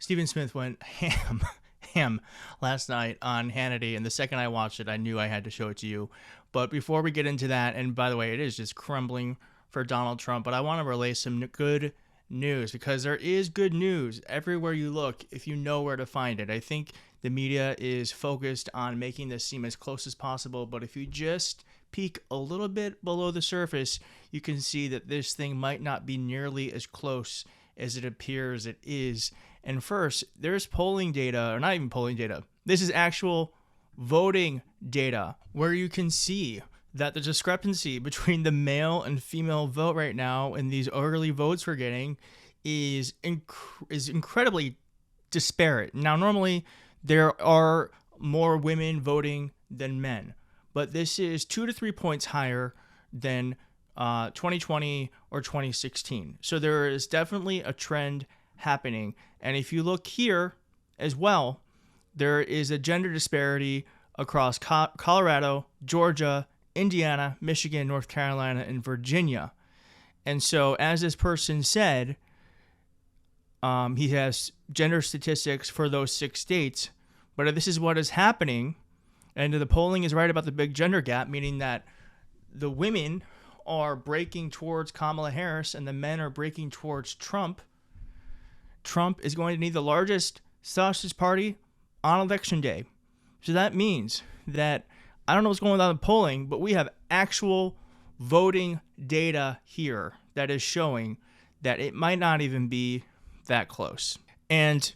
Stephen Smith went ham last night on Hannity, and the second I watched it, I knew I had to show it to you. But before we get into that, and by the way, it is just crumbling for Donald Trump, but I want to relay some good news, because there is good news everywhere you look if you know where to find it. I think the media is focused on making this seem as close as possible, but if you just peek a little bit below the surface, you can see that this thing might not be nearly as close as it appears it is. And first, there's polling data, or not even polling data. This is actual voting data, where you can see that the discrepancy between the male and female vote right now in these early votes we're getting is incredibly disparate. Now, normally there are more women voting than men, but this is 2 to 3 points higher than 2020 or 2016. So there is definitely a trend happening. And if you look here as well, there is a gender disparity across Colorado, Georgia, Indiana, Michigan, North Carolina, and Virginia. And so, as this person said, he has gender statistics for those 6 states. But this is what is happening, and the polling is right about the big gender gap, meaning that the women are breaking towards Kamala Harris and the men are breaking towards Trump. Trump is going to need the largest sausage party on election day. So that means that, I don't know what's going on in the polling, but we have actual voting data here that is showing that it might not even be that close. And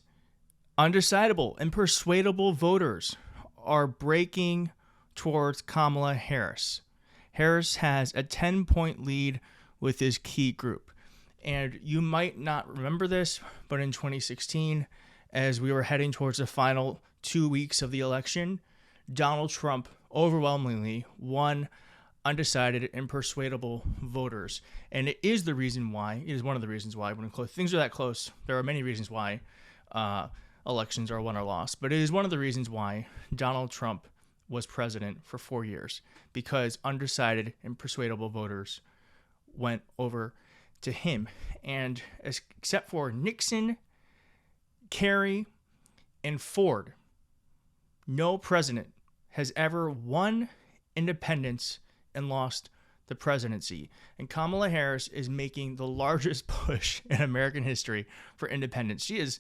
undecidable and persuadable voters are breaking towards Kamala Harris. Harris has a 10-point lead with his key group. And you might not remember this, but in 2016, as we were heading towards the final 2 weeks of the election, Donald Trump overwhelmingly won undecided and persuadable voters. And it is one of the reasons why, when things are that close, there are many reasons why elections are won or lost, but it is one of the reasons why Donald Trump was president for 4 years, because undecided and persuadable voters went over to him. And except for Nixon, Kerry, and Ford, no president has ever won independence and lost the presidency. And Kamala Harris is making the largest push in American history for independence. She is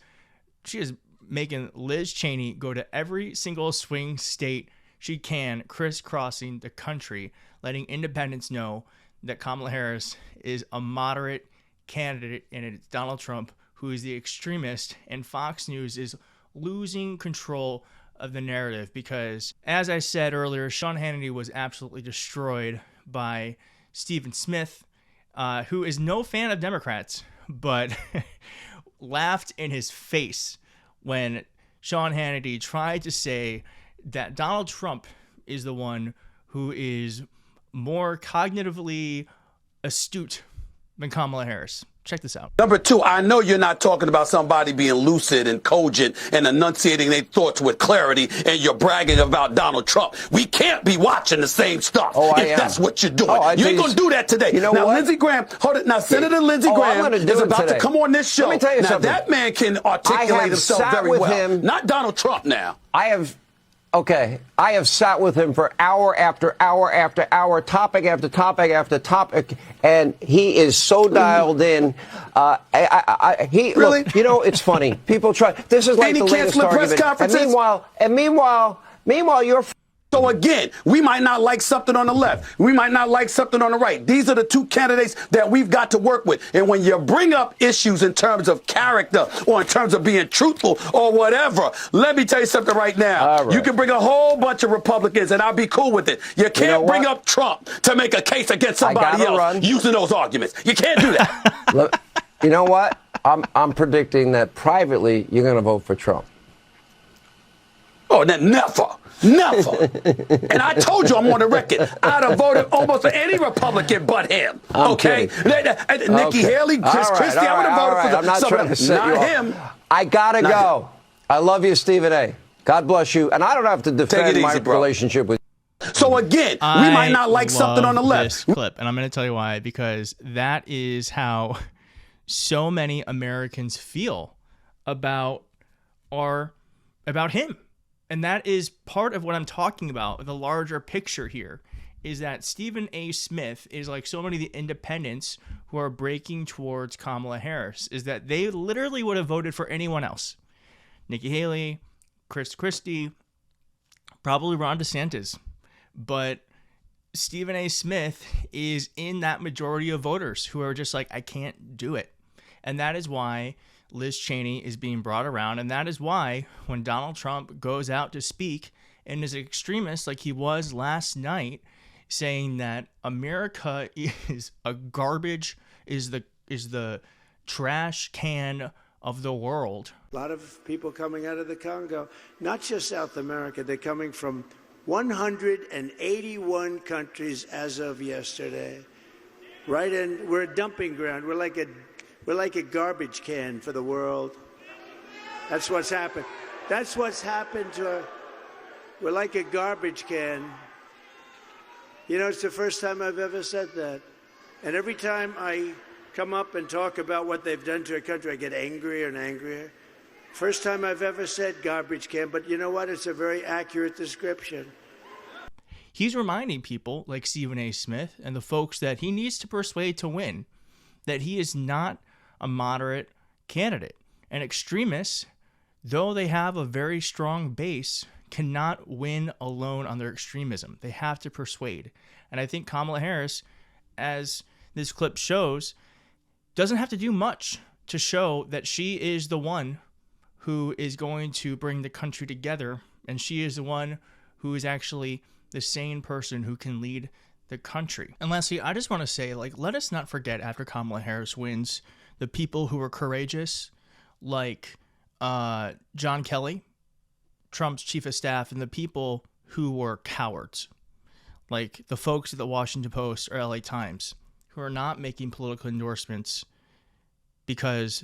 making Liz Cheney go to every single swing state she can, crisscrossing the country, letting independents know that Kamala Harris is a moderate candidate, and it's Donald Trump who is the extremist, and Fox News is losing control of the narrative because, as I said earlier, Sean Hannity was absolutely destroyed by Stephen Smith, who is no fan of Democrats, but laughed in his face when Sean Hannity tried to say that Donald Trump is the one who is more cognitively astute than Kamala Harris. Check this out. Number two, I know you're not talking about somebody being lucid and cogent and enunciating their thoughts with clarity, and you're bragging about Donald Trump. We can't be watching the same stuff if that's what you're doing. You ain't going to do that today. You know now, what? Lindsey Graham, hold it. Now, Senator Lindsey Graham is about to come on this show. Let me tell you now, something. that man can articulate himself very well. Not Donald Trump now. I have sat with him for hour after hour after hour, topic after topic after topic, and he is so dialed in. Really? Look, you know, it's funny. People try. This is like the latest argument. And meanwhile, you're. So again, we might not like something on the left. We might not like something on the right. These are the two candidates that we've got to work with. And when you bring up issues in terms of character or in terms of being truthful or whatever, let me tell you something right now. You can bring a whole bunch of Republicans and I'll be cool with it. You can't bring up Trump to make a case against somebody else using those arguments. You can't do that. Look, you know what? I'm predicting that privately you're going to vote for Trump. Oh, then never. Never. And I told you I'm on the record. I'd have voted almost for any Republican but him. Okay? Nikki Haley, Chris Christie, I would have voted for somebody. Not him. I got to go. I love you, Stephen A. God bless you. And I don't have to defend my relationship with you. So again, we might not like something on the left. This clip, and I'm going to tell you why, because that is how so many Americans feel about are about him. And that is part of what I'm talking about. The larger picture here is that Stephen A. Smith is like so many of the independents who are breaking towards Kamala Harris, is that they literally would have voted for anyone else. Nikki Haley, Chris Christie, probably Ron DeSantis. But Stephen A. Smith is in that majority of voters who are just like, I can't do it. And that is why Liz Cheney is being brought around. And that is why when Donald Trump goes out to speak and is an extremist like he was last night, saying that America is a garbage, is the trash can of the world. A lot of people coming out of the Congo, not just South America, they're coming from 181 countries as of yesterday. Right, and we're a dumping ground. We're like a garbage can for the world. That's what's happened. That's what's happened to our. We're like a garbage can. You know, it's the first time I've ever said that. And every time I come up and talk about what they've done to a country, I get angrier and angrier. First time I've ever said garbage can, but you know what? It's a very accurate description. He's reminding people like Stephen A. Smith and the folks that he needs to persuade to win that he is not a moderate candidate. And extremists, though they have a very strong base, cannot win alone on their extremism. They have to persuade. And I think Kamala Harris, as this clip shows, doesn't have to do much to show that she is the one who is going to bring the country together, and she is the one who is actually the sane person who can lead the country. And lastly, I just want to say, like, let us not forget after Kamala Harris wins, the people who were courageous, like John Kelly, Trump's chief of staff, and the people who were cowards, like the folks at the Washington Post or LA Times, who are not making political endorsements because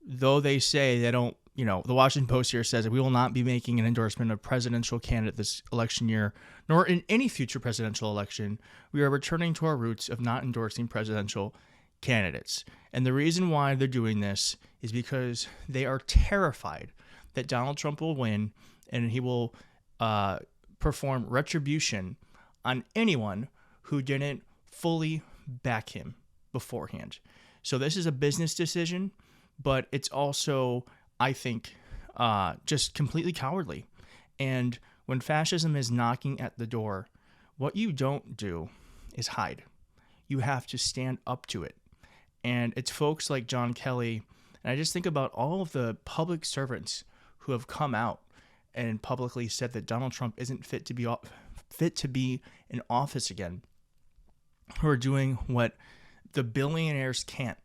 though they say they don't, you know, the Washington Post here says that we will not be making an endorsement of presidential candidate this election year, nor in any future presidential election. We are returning to our roots of not endorsing presidential candidates. And the reason why they're doing this is because they are terrified that Donald Trump will win and he will perform retribution on anyone who didn't fully back him beforehand. So this is a business decision, but it's also, I think, just completely cowardly. And when fascism is knocking at the door, what you don't do is hide. You have to stand up to it. And it's folks like John Kelly, and I just think about all of the public servants who have come out and publicly said that Donald Trump isn't fit to be in office again, who are doing what the billionaires can't,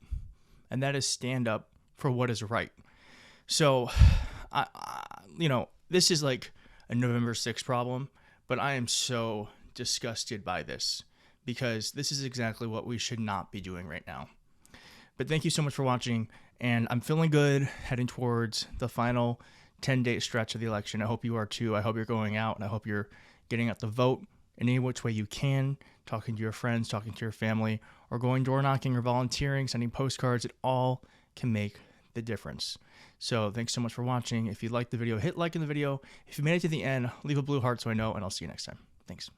and that is stand up for what is right. So, this is like a November 6th problem, but I am so disgusted by this because this is exactly what we should not be doing right now. But thank you so much for watching, and I'm feeling good heading towards the final 10-day stretch of the election. I hope you are too. I hope you're going out, and I hope you're getting out the vote in any which way you can, talking to your friends, talking to your family, or going door knocking or volunteering, sending postcards. It all can make the difference. So thanks so much for watching. If you liked the video, hit like in the video. If you made it to the end, leave a blue heart so I know, and I'll see you next time. Thanks.